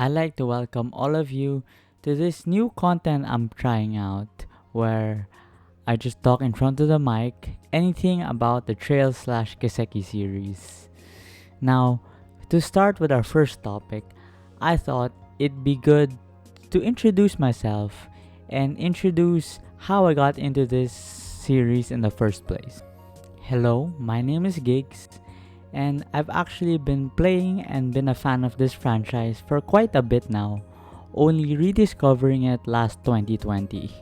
I'd like to welcome all of you to this new content I'm trying out where I just talk in front of the mic anything about the Trail slash Kiseki series. Now, to start with our first topic, I thought it'd be good to introduce myself and introduce how I got into this series in the first place. Hello, my name is Gigs, and I've actually been playing and been a fan of this franchise for quite a bit now, only rediscovering it last 2020.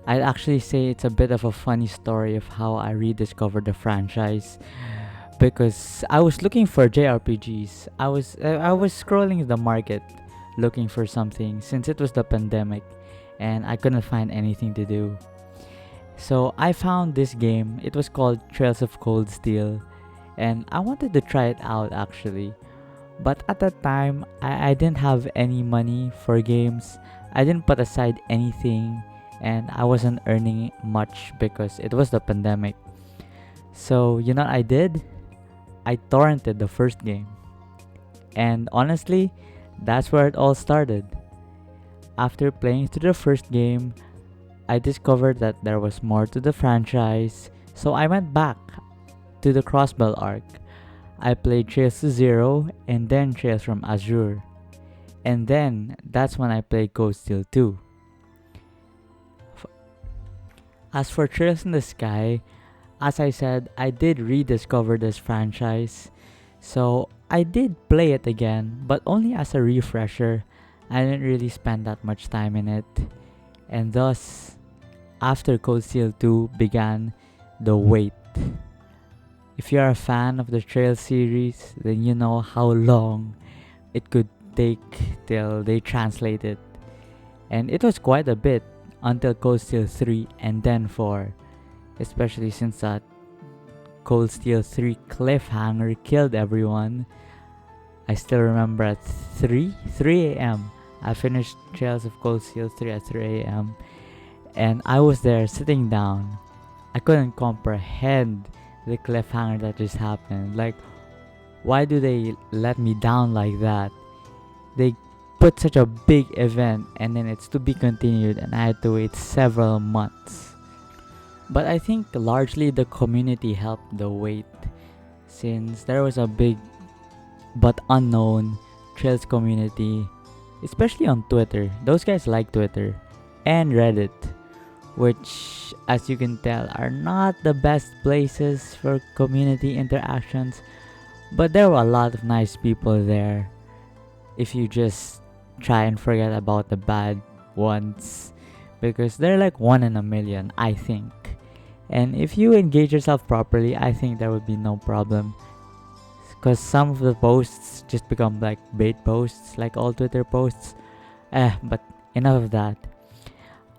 I'd actually say it's a bit of a funny story of how I rediscovered the franchise because I was looking for JRPGs. I was scrolling the market looking for something since it was the pandemic and I couldn't find anything to do. So I found this game. It was called Trails of Cold Steel and I wanted to try it out actually. But at that time, I didn't have any money for games. I didn't put aside anything and I wasn't earning much because it was the pandemic. So, you know what I did? I torrented the first game. And honestly, that's where it all started. After playing through the first game, I discovered that there was more to the franchise, so I went back to the Crossbell arc. I played Trails to Zero and then Trails from Azure. And then that's when I played Cold Steel 2. As for Trails in the Sky, as I said, I did rediscover this franchise. So I did play it again, but only as a refresher. I didn't really spend that much time in it. And thus, after Cold Steel 2 began the wait. If you're a fan of the Trail series, then you know how long it could take till they translate it. And it was quite a bit until Cold Steel 3 and then 4, especially since that Cold Steel 3 cliffhanger killed everyone. I still remember at 3 a.m. I finished Trails of Cold Steel 3 at 3 a.m. and I was there sitting down. I couldn't comprehend the cliffhanger that just happened. Like, why do they let me down like that? They put such a big event and then it's to be continued and I had to wait several months. But I think largely the community helped the wait since there was a big but unknown Trails community, especially on Twitter. Those guys like Twitter and Reddit, which, as you can tell, are not the best places for community interactions, but there were a lot of nice people there if you just try and forget about the bad ones, because they're like one in a million, I think. And if you engage yourself properly, I think there would be no problem. Because some of the posts just become like bait posts, like all Twitter posts. But enough of that.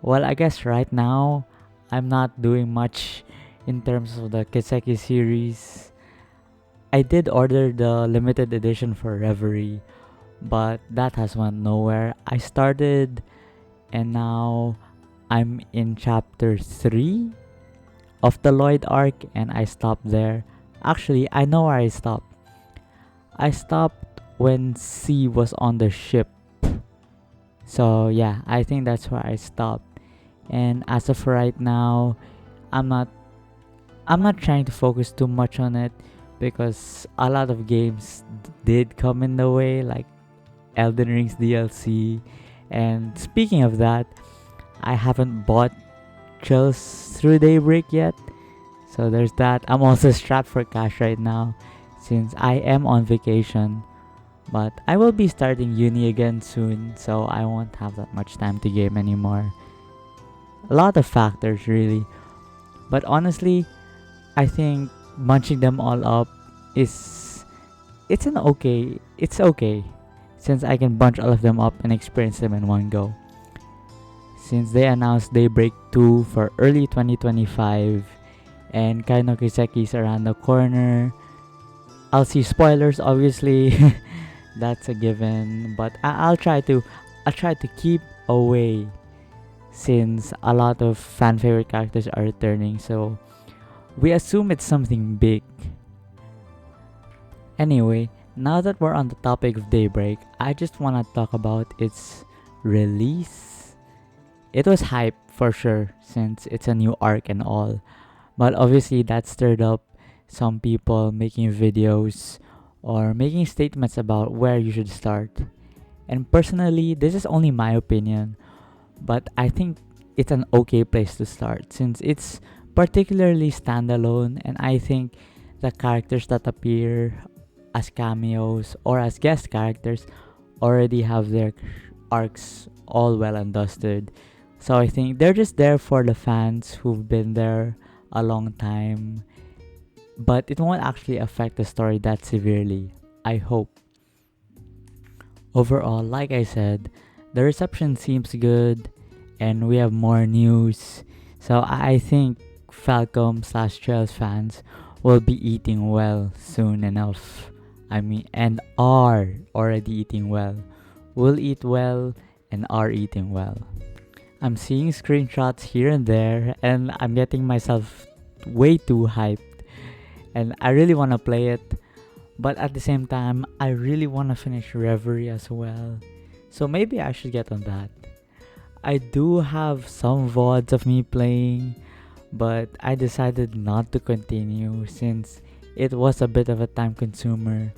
Well, I guess right now I'm not doing much in terms of the Kiseki series. I did order the limited edition for Reverie, but that has went nowhere. I started and now I'm in chapter 3 of the Lloyd arc and I stopped there. Actually, I know where I stopped. I stopped when C was on the ship. So yeah, I think that's where I stopped. And as of right now, I'm not trying to focus too much on it because a lot of games did come in the way, like Elden Ring's DLC. And speaking of that, I haven't bought Trails Through Daybreak yet. So there's that. I'm also strapped for cash right now since I am on vacation. But I will be starting uni again soon, so I won't have that much time to game anymore. A lot of factors really. But honestly, I think bunching them all up is it's okay since I can bunch all of them up and experience them in one go. Since they announced Daybreak 2 for early 2025 and Kaino Kiseki's around the corner, I'll see spoilers obviously. That's a given, but I'll try to keep away since a lot of fan favorite characters are returning, so we assume it's something big. Anyway, Now that we're on the topic of Daybreak, I just want to talk about its release. It was hype for sure since it's a new arc and all, but obviously that stirred up some people making videos or making statements about where you should start. And personally, this is only my opinion, but I think it's an okay place to start since it's particularly standalone, and I think the characters that appear as cameos or as guest characters already have their arcs all well and dusted. So I think they're just there for the fans who've been there a long time, but it won't actually affect the story that severely. I hope. Overall, like I said, the reception seems good and we have more news. So I think Falcom slash Trails fans will be eating well soon enough. I mean, and are already eating well. Will eat well and are eating well. I'm seeing screenshots here and there, and I'm getting myself way too hyped. And I really want to play it, but at the same time, I really want to finish Reverie as well. So maybe I should get on that. I do have some VODs of me playing, but I decided not to continue since it was a bit of a time consumer.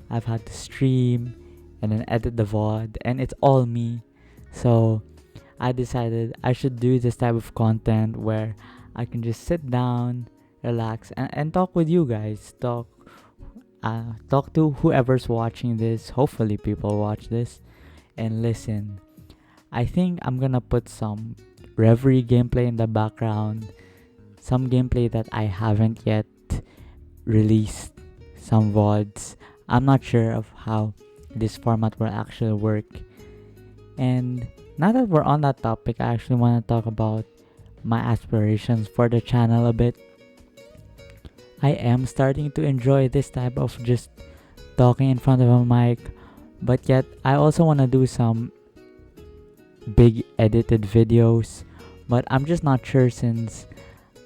I've had to stream and then edit the VOD, and it's all me. So I decided I should do this type of content where I can just sit down, relax, and talk with you guys. Talk to whoever's watching this. Hopefully, people watch this and listen. I think I'm gonna put some Reverie gameplay in the background, some gameplay that I haven't yet released, some VODs. I'm not sure of how this format will actually work. And now that we're on that topic, I actually want to talk about my aspirations for the channel a bit. I am starting to enjoy this type of just talking in front of a mic, but yet I also want to do some big edited videos, but I'm just not sure since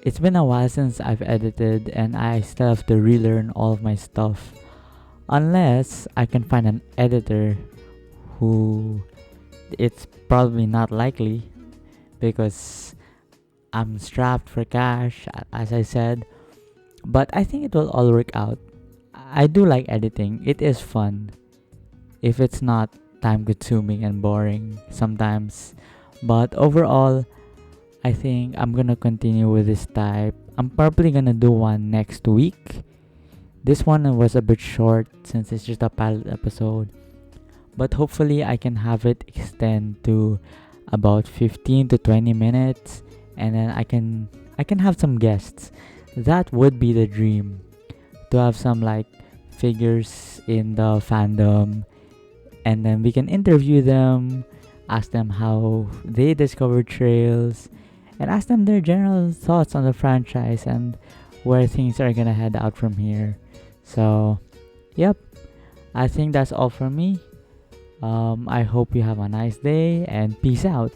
it's been a while since I've edited and I still have to relearn all of my stuff. Unless I can find an editor who it's probably not likely because I'm strapped for cash, as I said. But I think it will all work out. I do like editing, it is fun. If it's not time consuming and boring sometimes. But overall, I think I'm gonna continue with this type. I'm probably gonna do one next week. This one was a bit short since it's just a pilot episode. But hopefully I can have it extend to about 15 to 20 minutes, and then I can have some guests. That would be the dream, to have some like figures in the fandom, and then we can interview them, ask them how they discovered Trails, and ask them their general thoughts on the franchise and where things are gonna head out from here. So, yep, I think that's all from me. I hope you have a nice day and peace out.